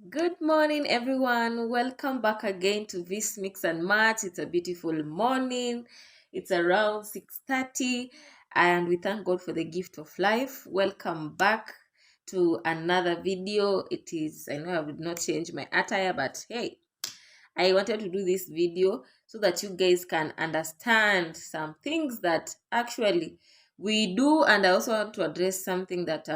Good morning, everyone. Welcome back again to this mix and match. It's a beautiful morning. It's around 6:30, and we thank God for the gift of life. Welcome back to another video. I know I would not change my attire, but hey, I wanted to do this video so that you guys can understand some things that actually we do, and I also want to address something that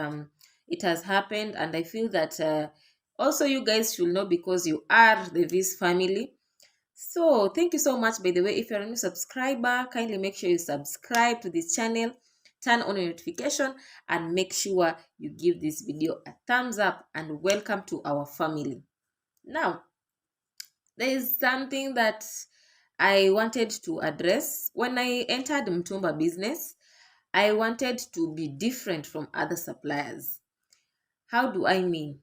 it has happened, and I feel that also you guys should know because you are the Vis family. So thank you so much. By the way, if you're a new subscriber, kindly make sure you subscribe to this channel, turn on your notification, and make sure you give this video a thumbs up, and welcome to our family. Now, there is something that I wanted to address. When I entered Mtumba business, I wanted to be different from other suppliers. How do I mean?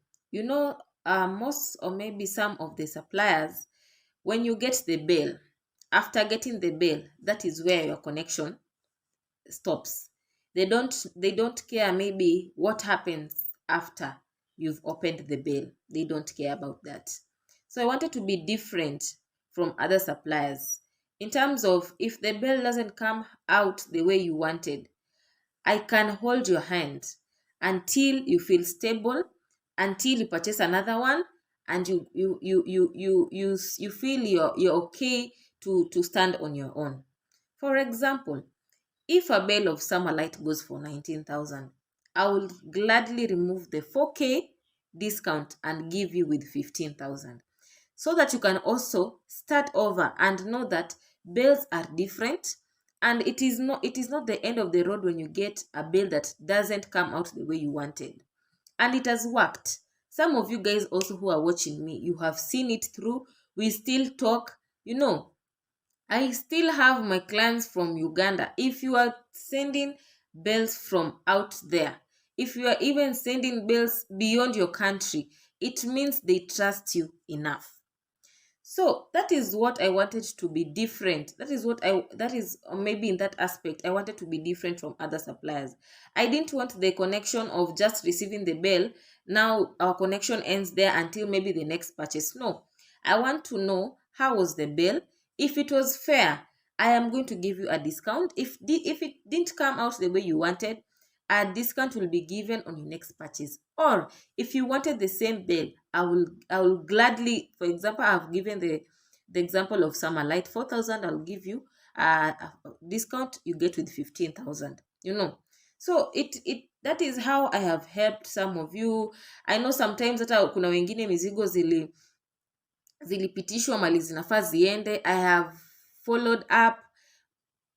Most or maybe some of the suppliers, when you get the bill, after getting the bill, that is where your connection stops. They don't care maybe what happens after you've opened the bill. They don't care about that. So I wanted to be different from other suppliers in terms of if the bill doesn't come out the way you wanted, I can hold your hand until you feel stable, until you purchase another one, and you feel you're okay to stand on your own. For example, if a bale of summer light goes for 19,000, I will gladly remove the 4K discount and give you with 15,000, so that you can also start over and know that bales are different, and it is not the end of the road when you get a bale that doesn't come out the way you wanted, and it has worked. Some of you guys also who are watching me, you have seen it through. We still talk. I still have my clients from Uganda. If you are sending bills from out there, if you are even sending bills beyond your country, it means they trust you enough. So that is what I wanted to be different. That is maybe in that aspect, I wanted to be different from other suppliers. I didn't want the connection of just receiving the bill. Now our connection ends there until maybe the next purchase. No, I want to know how was the bill. If it was fair, I am going to give you a discount. If it didn't come out the way you wanted, a discount will be given on your next purchase. Or if you wanted the same bill, I will gladly, for example, I've given the example of summer light 4,000. I'll give you a discount you get with 15,000. So it that is how I have helped some of you. I know sometimes hata kuna wengine mizigo zilipitishwa mali zinafaa ziende. I have followed up.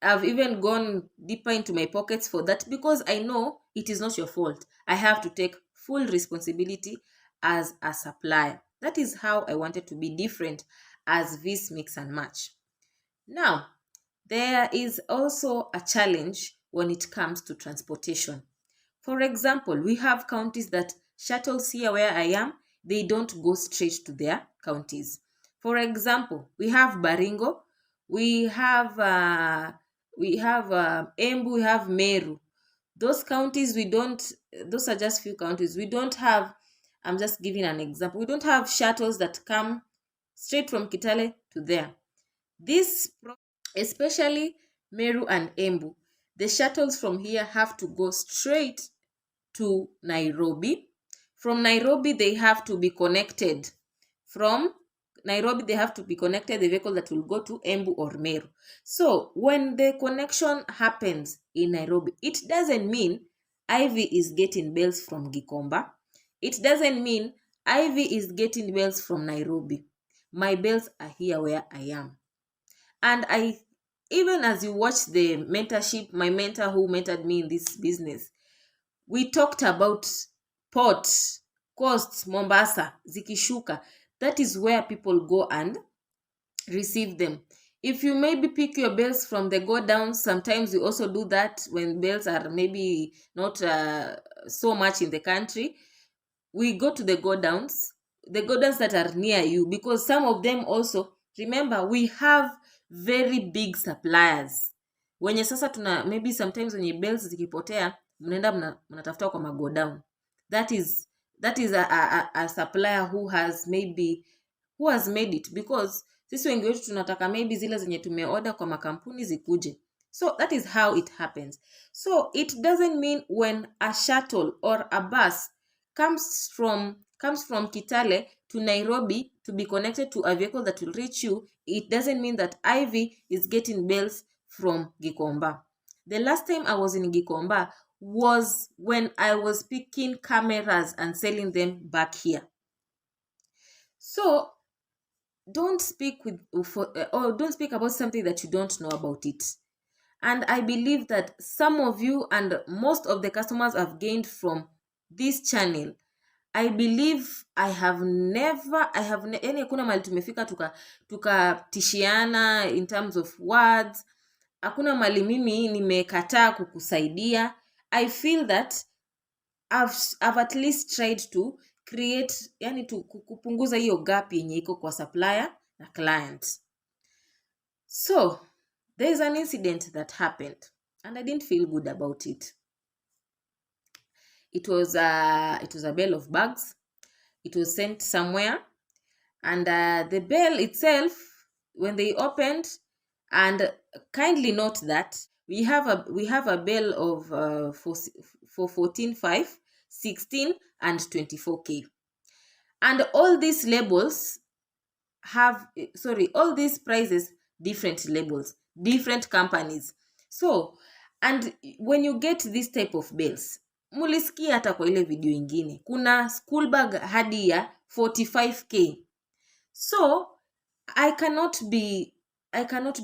I've even gone deeper into my pockets for that because I know it is not your fault. I have to take full responsibility as a supplier. That is how I wanted to be different as this mix and match. Now, there is also a challenge when it comes to transportation. For example, we have counties that shuttles here where I am, they don't go straight to their counties. For example, we have Baringo, we have Embu, we have Meru. Those counties we don't. Those are just few counties. We don't have. I'm just giving an example. We don't have shuttles that come straight from Kitale to there. Especially Meru and Embu, the shuttles from here have to go straight to Nairobi. From Nairobi, they have to be connected. The vehicle that will go to Embu or Meru. So when the connection happens in Nairobi, it doesn't mean Ivy is getting bells from Gikomba. It doesn't mean Ivy is getting bells from Nairobi. My bells are here where I am. And even as you watch the mentorship, my mentor who mentored me in this business, we talked about port, coast, Mombasa, Zikishuka. That is where people go and receive them. If you maybe pick your bells from the go down, sometimes we also do that when bells are maybe not so much in the country. We go to the go downs that are near you, because some of them also, remember, we have very big suppliers wenye sasa tuna maybe sometimes wenye bells zikipotea mnaenda mnatafuta kwa mago down. That is that is a supplier who has made it, because sisi wengi wetu tunataka maybe zile zenye tumeorder kwa makampuni zikuje. So that is how it happens. So it doesn't mean when a shuttle or a bus comes from Kitale to Nairobi to be connected to a vehicle that will reach you, it doesn't mean that Ivy is getting Bales from Gikomba. The last time I was in Gikomba was when I was picking cameras and selling them back here. So don't speak don't speak about something that you don't know about it. And I believe that some of you and most of the customers I've gained from this channel, I believe yani hakuna mahali tumefika tukatishiana in terms of words. Hakuna mahali mimi nimekataa kukusaidia. I feel that I've at least tried to create, yani kupunguza hiyo gap yenye iko kwa supplier na client. So there's an incident that happened and I didn't feel good about it. It was a bale of bags. It was sent somewhere, and the bale itself, when they opened, and kindly note that we have a bale of for 14.5, 16 and 24K, and all these labels have all these prices, different labels, different companies. So, and when you get this type of bales, mulisikia hata kwa ile video ingine kuna school bag hadi ya 45K. So I cannot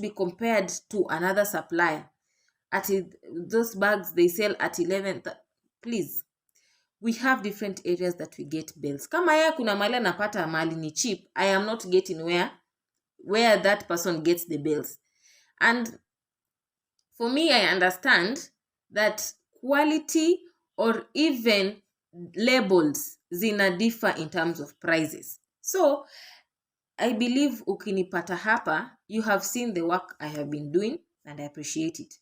be compared to another supplier at those bags they sell at 11. Please, we have different areas that we get bales. Kama ya kuna mahali anapata mahali ni cheap, I am not getting where that person gets the bales. And for me, I understand that quality or even labels zina differ in terms of prices. So I believe ukinipata hapa, you have seen the work I have been doing and I appreciate it.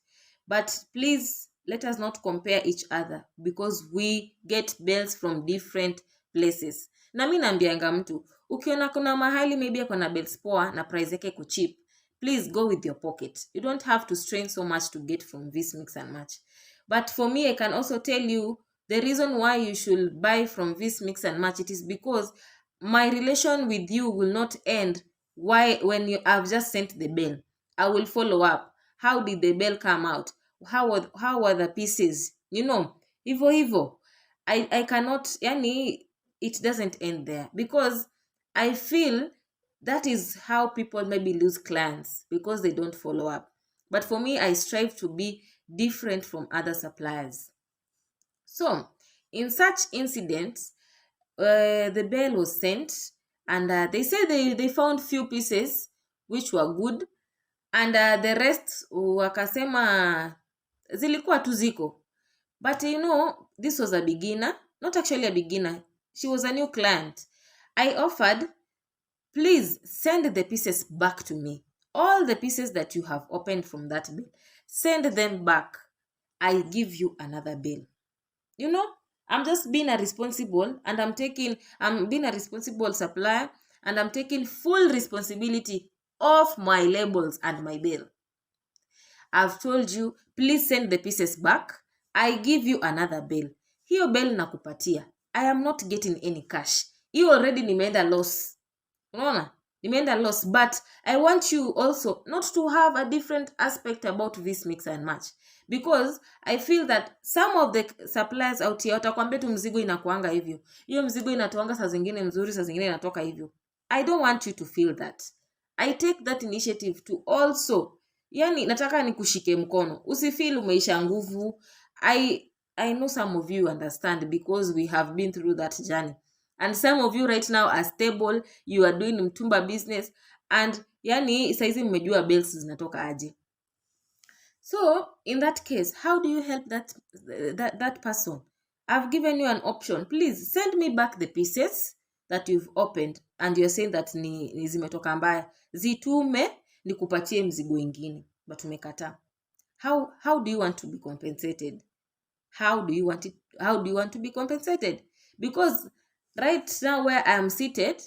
But please, let us not compare each other because we get bales from different places. Na mimi naambianga mtu, ukiona kuna mahali maybe kuna bales poa na price yake iko cheap, please go with your pocket. You don't have to strain so much to get from this mix and match. But for me, I can also tell you the reason why you should buy from this mix and match. It is because my relation with you will not end when you have just sent the bill. I will follow up. How did the bill come out? How were the pieces? Hivo. I cannot, it doesn't end there, because I feel that is how people maybe lose clients, because they don't follow up. But for me, I strive to be different from other suppliers. So in such incidents, the bill was sent, and they said they found few pieces which were good, and the rest wakasema zilikuwa tu ziko. But this was a beginner, not actually a beginner, she was a new client. I offered, please send the pieces back to me. All the pieces that you have opened from that bill, send them back. I give you another bill. I'm just being a responsible, and I'm being a responsible supplier, and I'm taking full responsibility of my labels and my bill. I've told you, please send the pieces back. I give you another bill. Hiyo bill nakupatia. I am not getting any cash. You already nimeenda loss. Unaona? Nimeenda loss, but I want you also not to have a different aspect about this mix and match, because I feel that some of the suppliers out here watakwambia tu mzigo inakuanga hivyo. Hiyo mzigo inatoanga saa zingine mzuri, saa zingine inatoka hivyo. I don't want you to feel that. I take that initiative to also, nataka nikushike mkono. Usifeel umeisha nguvu. I know some of you understand, because we have been through that journey. And some of you right now are stable, you are doing mtumba business, and saizi mmejua bills zinatoka aje. So in that case, how do you help that person? I've given you an option. Please send me back the pieces that you've opened and you're saying that ni zimetoka mbaya. Zitume nikupatie mzigo ingine, but umekataa. How do you want to be compensated? How do you want to be compensated? Because right now where I am seated,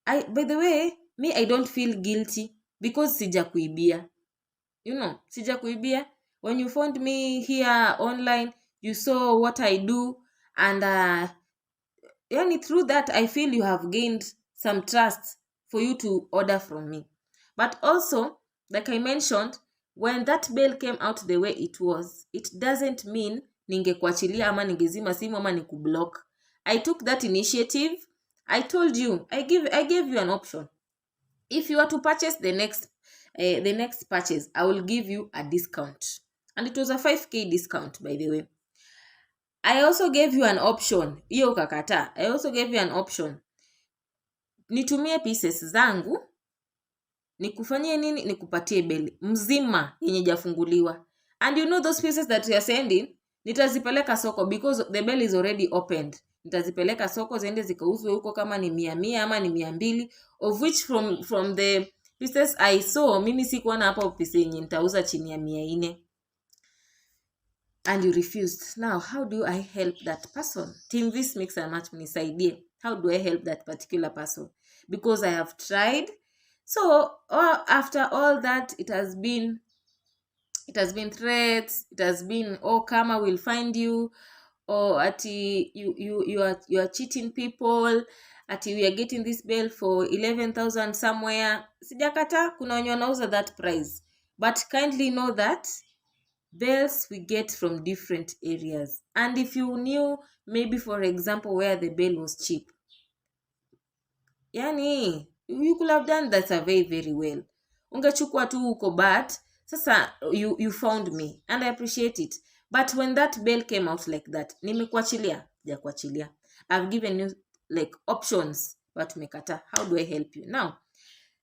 by the way, me, I don't feel guilty because sijakuibia. Sijakuibia. When you found me here online, you saw what I do, and through that, I feel you have gained some trust for you to order from me. But also, like I mentioned, when that bill came out the way it was, it doesn't mean ningekuachilia ama ningezima simu ama nikublock. I took that initiative. I told you, I gave you an option. If you are to purchase the next purchase, I will give you a discount. And it was a 5k discount, by the way. I also gave you an option. Hiyo ukakataa. I also gave you an option. Nitumie pieces zangu, nikufanyie nini? Nikupatie beli mzima yenye jafunguliwa. And you know those pieces that you are sending, nitazipeleka soko because the bell is already opened. Nitazipeleka soko ziende zikauzwe huko kama ni 100 ama ni 200, of which from the pieces I saw, mimi sikuona hapo pieces yenye nitauza chini ya 400. And you refused. Now, how do I help that person? Team This Mix and Match mnisaidie. How do I help that particular person? Because I have tried. So, after all that, it has been threats. It has been, Kama will find you, or ati you are cheating people. Ati we are getting this bill for 11,000 somewhere. Sijakata, kuna wenye wanauza that price. But kindly know that bells we get from different areas. And if you knew, maybe for example, where the bell was cheap, you could have done that survey very well. Ungechukua tu huko, but sasa you found me and I appreciate it. But when that bell came out like that, nimekuachilia, sijakuachilia. I've given you like options, but umekata. How do I help you now?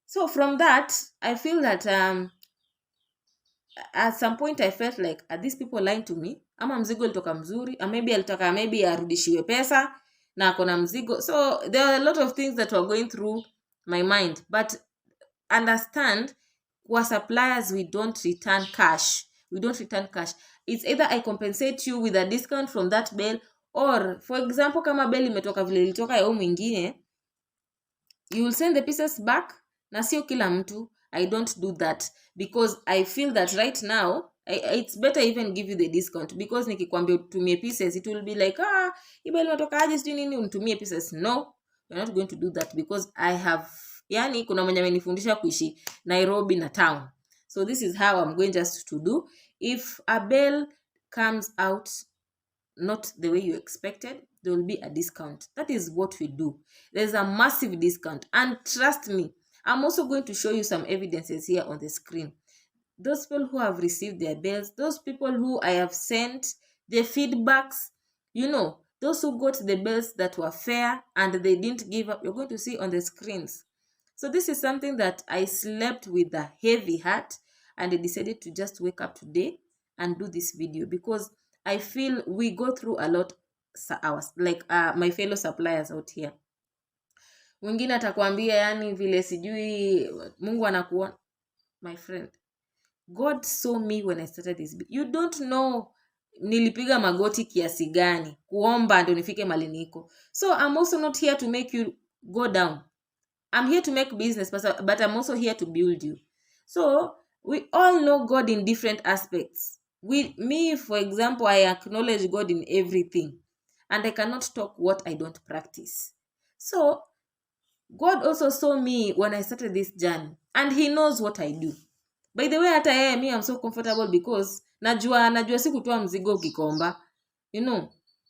So from that, I feel that at some point I felt like, are these people lying to me? Ama mzigo ilitoka mzuri, or maybe alitaka arudishiwe pesa na akona mzigo. So there are a lot of things that were going through my mind. But understand, kwa suppliers, we don't return cash. It's either I compensate you with a discount from that bill, or for example, kama bill imetoka vile ilitoka ya mwingine, you will send the pieces back. Na sio kila mtu. I don't do that because I feel that right now it's better even give you the discount, because nikikwambia utumie pieces, it will be like, iba inatoka aje sijui nini unitumie pieces. No, we're not going to do that because I have, kuna mwenye amenifundisha kuishi Nairobi na town. So this is how I'm going just to do. If a bill comes out not the way you expected, there will be a discount. That is what we do. There's a massive discount. And trust me, I'm also going to show you some evidences here on the screen. Those people who have received their bills, those people who I have sent their feedbacks, those who got the bills that were fair and they didn't give up, you're going to see on the screens. So this is something that I slept with a heavy heart, and I decided to just wake up today and do this video because I feel we go through a lot, like my fellow suppliers out here. Mwingine atakwambia vile sijui Mungu anakuona. My friend, God saw me when I started this. You don't know nilipiga magoti kiasi gani kuomba ndio nifike mali niko. So I'm also not here to make you go down. I'm here to make business, but I'm also here to build you. So we all know God in different aspects. With me, for example, I acknowledge God in everything, and I cannot talk what I don't practice. So God also saw me when I started this journey, and He knows what I do. By the way, hata me, I'm so comfortable because najua sikutoa mzigo Gikomba,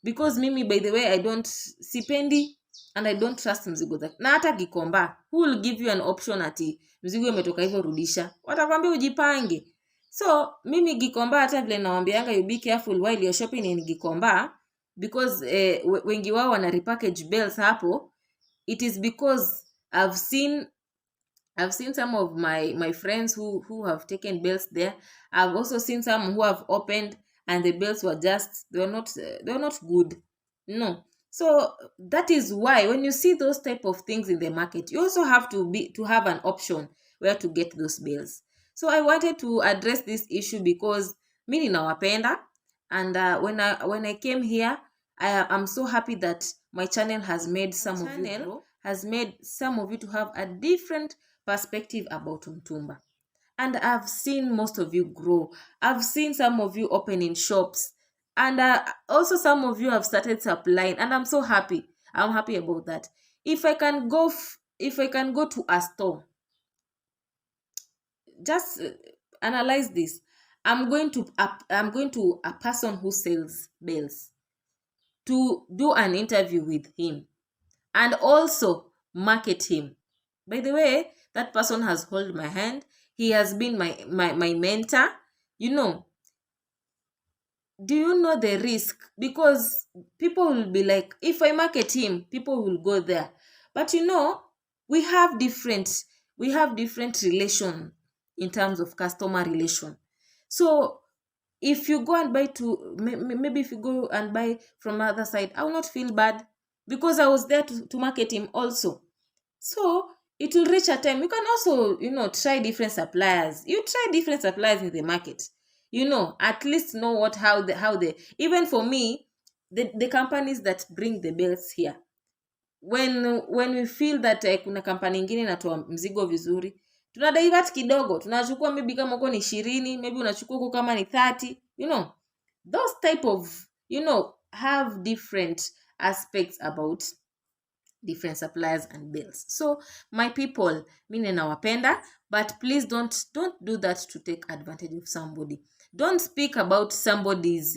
because mimi, by the way, I don't sipendi and I don't trust mzigo that. Na hata Gikomba, who will give you an option ati mzigo imetoka hivyo rudisha? Watakwambia ujipange. So mimi Gikomba, hata vile nawaambianga you be careful while you're shopping in Gikomba, because wengi wao wana repackage bells hapo. It is because I've seen some of my friends who have taken bells there. I've also seen some who have opened and the bells were just, they were not good. No. So that is why when you see those type of things in the market, you also have to have an option where to get those bells. So I wanted to address this issue because mimi ninawapenda, and when I came here, I'm so happy that my channel has made some of you to have a different perspective about mtumba. And I've seen most of you grow. I've seen some of you opening shops. And also some of you have started supplying. And I'm so happy. I'm happy about that. If I can go to a store, just analyze this. I'm going to a person who sells Bales to do an interview with him and also market him. By the way, that person has held my hand. He has been my mentor. Do you know the risk? Because people will be like, if I market him, people will go there. But we have different relation in terms of customer relation. So if you go and buy maybe if you go and buy from the other side, I will not feel bad because I was there to market him also. So it will reach a time you can also try different suppliers. You try different suppliers in the market, at least know how they even for me, the companies that bring the Bales here, when we feel that kuna kampani ingine inatoa mzigo vizuri, tuna divert kidogo, tunachukua maybe kama uko ni 20, maybe unachukua uko kama ni 30, those type of have different aspects about different suppliers and bills. So my people, mimi nawapenda, but please don't do that to take advantage of somebody. Don't speak about somebody's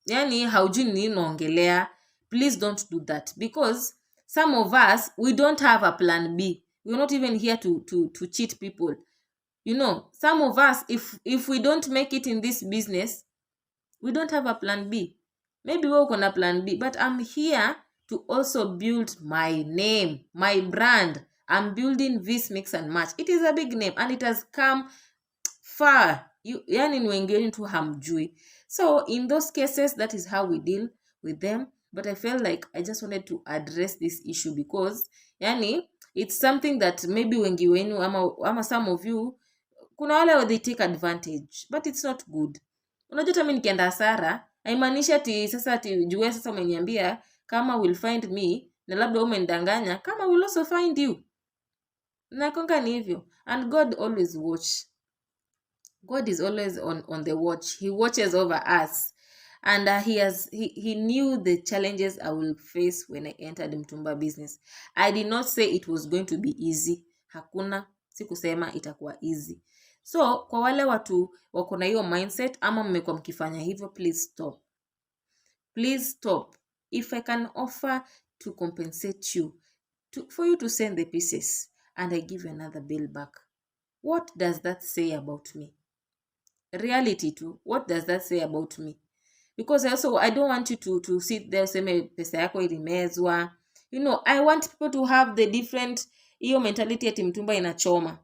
yani haujui nini unaongelea. Please don't do that, because some of us, we don't have a plan B. We're not even here to cheat people. Some of us, if we don't make it in this business, we don't have a plan B. Maybe we're gonna plan B, but I'm here to also build my name, my brand. I'm building this mix and match. It is a big name and it has come far. Yani ni wengine tu hamjui. So in those cases, that is how we deal with them. But I felt like I just wanted to address this issue because it's something that maybe wengi wenu ama some of you, kuna wale they take advantage, but it's not good. Unajua mimi nikienda hasara, haimaanishi ati sasa ati jue sasa umeniambia kama will find me na labda umenidanganya kama will also find you. Na konga ni hivyo. And God always watch. God is always on the watch. He watches over us. And he knew the challenges I will face when I entered mtumba business. I did not say it was going to be easy. Hakuna sikusema itakuwa easy. So kwa wale watu wako na hiyo mindset ama mmekuwa mkifanya hivyo, please stop. Please stop. If I can offer to compensate you for you to send the pieces and I give you another bill back, what does that say about me? Reality too. What does that say about me? Because also I don't want you to sit there useme pesa yako ilimezwa. I want people to have the different hiyo mentality ati mtumba inachoma.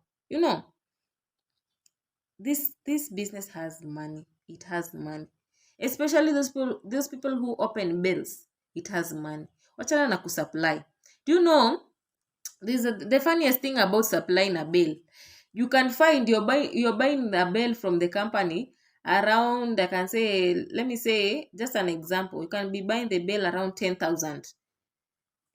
This business has money. It has money. Especially those people who open Bales. It has money. Wachana na kusupply. Do you know the funniest thing about supplying a bale? You can find you're buying a bale from the company around, I can say, let me say just an example. You can be buying the bale around 10,000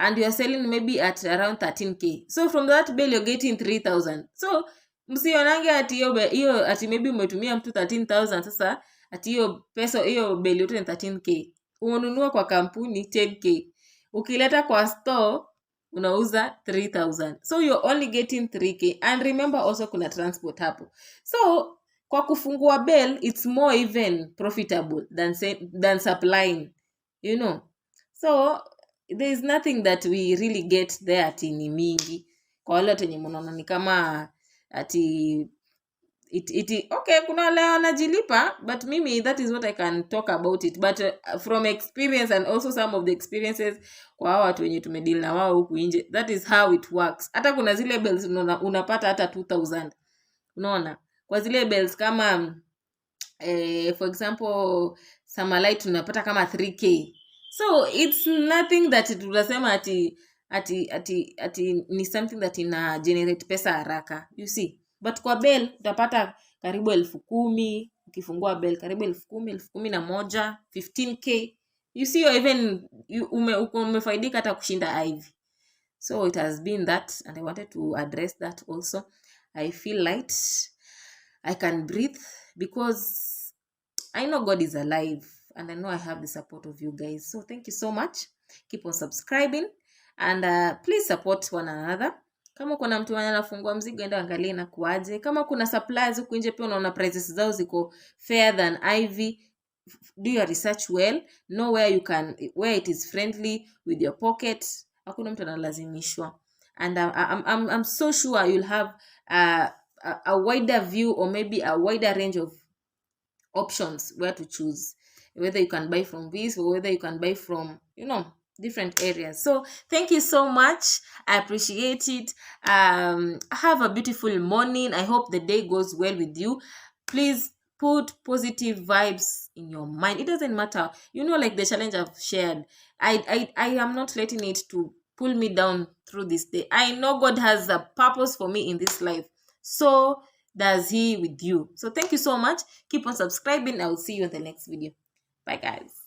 and you're selling maybe at around 13k. So from that bale you're getting 3,000. So msionange ati hiyo ati maybe umetumia mtu 13,000, sasa ati hiyo pesa hiyo bale yote ni 13k. Ununua kwa kampuni 10k. Ukileta kwa store unauza 3,000. So you're only getting 3k. And remember also kuna transport hapo. So kwa kufungua bale, it's more even profitable than supplying, So there is nothing that we really get there ati ni mingi. Kwa wale watu wenye mnaona ni kama ati okay, kuna wale wanajilipa, but mimi that is what I can talk about it. But from experience and also some of the experiences kwa hao watu wenye tumedeal na wao huku nje, that is how it works. Hata kuna zile bills unapata hata 2,000. Unaona? Kwa zile bills kama for example Samalite tunapata kama 3k. So it's nothing that tunasema ati ni something that ina generate pesa haraka, you see. But kwa bale utapata karibu 10,000, ukifungua bale karibu 10,000, 11,000, 15k. you see, you're even umefaidika hata kushinda Ivy. So it has been that, and I wanted to address that also. I feel light, I can breathe, because I know God is alive, and I know I have the support of you guys. So thank you so much. Keep on subscribing, and please support one another. Kama kuna mtu anafungua mzigo, enda angalie na kuaje. Kama kuna suppliers huku nje pia unaona prices zao ziko fair than Ivy, do your research well, know where it is friendly with your pocket. Hakuna mtu analazimishwa, and I'm so sure you'll have a wider view, or maybe a wider range of options where to choose, whether you can buy from this or whether you can buy from different areas. So thank you so much, I appreciate it. Have a beautiful morning. I hope the day goes well with you. Please put positive vibes in your mind. It doesn't matter, like the challenge I've shared. I am not letting it to pull me down through this day. I know God has a purpose for me in this life, so does he with you. So thank you so much. Keep on subscribing. I will see you in the next video. Bye guys.